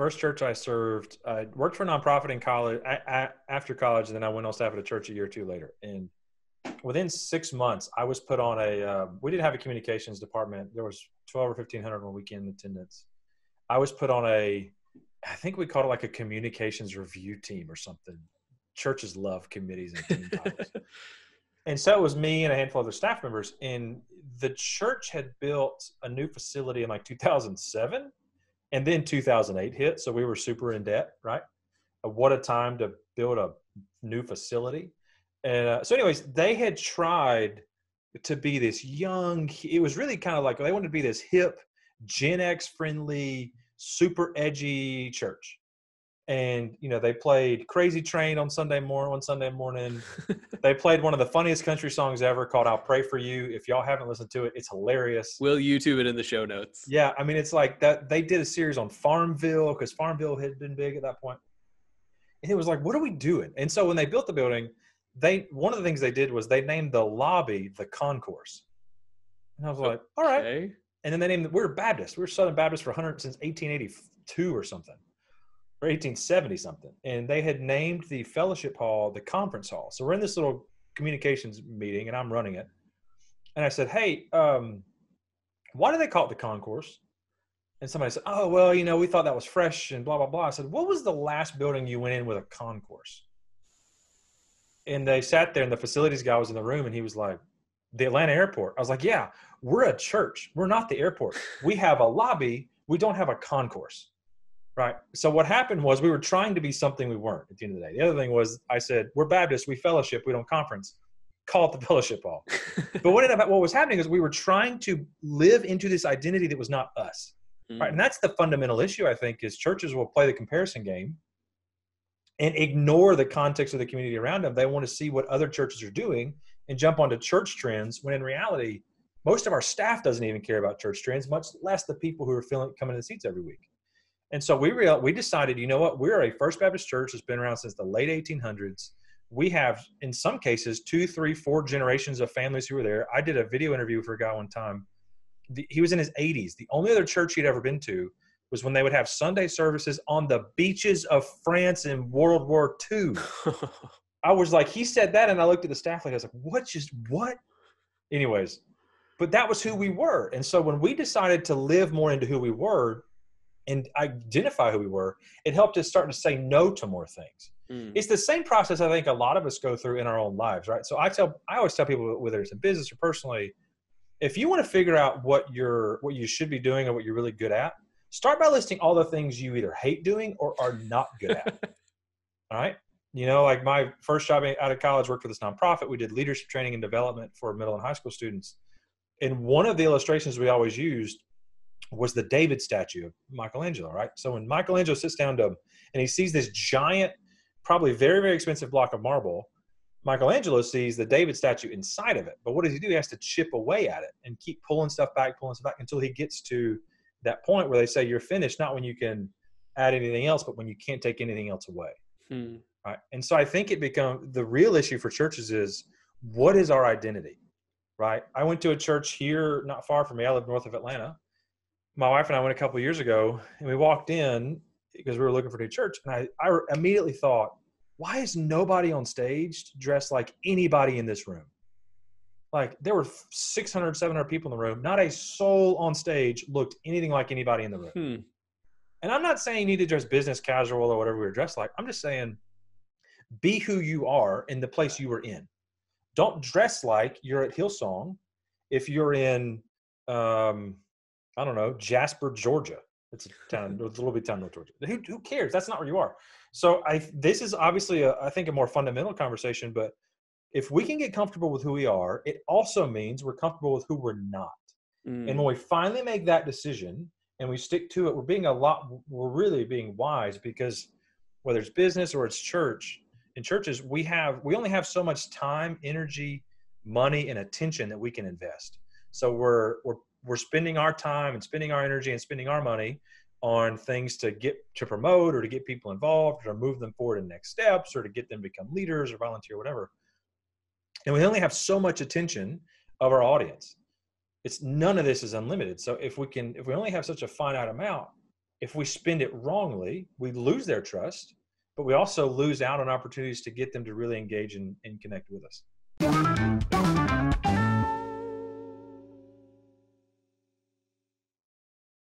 first church I served, I worked for a nonprofit in college, after college, and then I went on staff at a church a year or two later. And within 6 months, I was put on we didn't have a communications department. There was 12 or 1,500 on weekend attendance. I was put on I think we called it like a communications review team or something. Churches love committees and team titles. And so it was me and a handful of other staff members. And the church had built a new facility in like 2007. And then 2008 hit. So we were super in debt, right? What a time to build a new facility. And so anyways, they had tried to be this young, it was really kind of like, they wanted to be this hip, Gen X friendly, super edgy church. And, they played Crazy Train on Sunday morning. They played one of the funniest country songs ever called I'll Pray For You. If y'all haven't listened to it, it's hilarious. We'll YouTube it in the show notes. Yeah. I mean, it's like that. They did a series on Farmville because Farmville had been big at that point. And it was like, what are we doing? And so when they built the building, one of the things they did was they named the lobby the concourse. And I was like, all right. And then they named we're Baptist. We're Southern Baptist since 1882 or something. Or 1870 something. And they had named the fellowship hall the conference hall. So we're in this little communications meeting and I'm running it. And I said, hey, why do they call it the concourse? And somebody said, oh, well, we thought that was fresh and blah, blah, blah. I said, what was the last building you went in with a concourse? And they sat there and the facilities guy was in the room and he was like, the Atlanta airport. I was like, yeah, we're a church. We're not the airport. We have a lobby. We don't have a concourse. Right. So what happened was we were trying to be something we weren't at the end of the day. The other thing was I said, we're Baptist, we fellowship, we don't conference. Call it the fellowship hall. But what was happening is we were trying to live into this identity that was not us. Right. And that's the fundamental issue, I think, is churches will play the comparison game and ignore the context of the community around them. They want to see what other churches are doing and jump onto church trends when in reality, most of our staff doesn't even care about church trends, much less the people who are coming to the seats every week. And so we decided, you know what, we're a First Baptist church that's been around since the late 1800s. We have, in some cases, 2, 3, 4 generations of families who were there. I did a video interview for a guy one time. He was in his 80s. The only other church he'd ever been to was when they would have Sunday services on the beaches of France in World War II. I was like, he said that, and I looked at the staff like, I was like, what? Anyways, but that was who we were. And so when we decided to live more into who we were, and identify who we were, it helped us start to say no to more things. It's the same process I think a lot of us go through in our own lives, right? So I always tell people, whether it's in business or personally, if you want to figure out what you should be doing or what you're really good at, start by listing all the things you either hate doing or are not good at. All right? Like my first job out of college, worked for this nonprofit. We did leadership training and development for middle and high school students. And one of the illustrations we always used was the David statue of Michelangelo, right? So when Michelangelo sits down and he sees this giant, probably very, very expensive block of marble, Michelangelo sees the David statue inside of it. But what does he do? He has to chip away at it and keep pulling stuff back until he gets to that point where they say you're finished, not when you can add anything else, but when you can't take anything else away. Right? And so I think the real issue for churches is, what is our identity, right? I went to a church here not far from me. I live north of Atlanta. My wife and I went a couple of years ago, and we walked in because we were looking for a new church. And I immediately thought, why is nobody on stage dressed like anybody in this room? Like there were 600, 700 people in the room. Not a soul on stage looked anything like anybody in the room. And I'm not saying you need to dress business casual or whatever we were dressed like. I'm just saying, be who you are in the place you were in. Don't dress like you're at Hillsong if you're in, I don't know, Jasper, Georgia. It's a town, it's a little bit town, North Georgia. Who cares? That's not where you are. So this is obviously, I think, a more fundamental conversation. But if we can get comfortable with who we are, it also means we're comfortable with who we're not. And when we finally make that decision and we stick to it, we're really being wise, because whether it's business or it's church, in churches, we only have so much time, energy, money, and attention that we can invest. So we're spending our time and spending our energy and spending our money on things to promote or to get people involved or to move them forward in next steps or to get them to become leaders or volunteer, whatever. And we only have so much attention of our audience. None of this is unlimited. So if we only have such a finite amount, If we spend it wrongly, we lose their trust, but we also lose out on opportunities to get them to really engage and connect with us.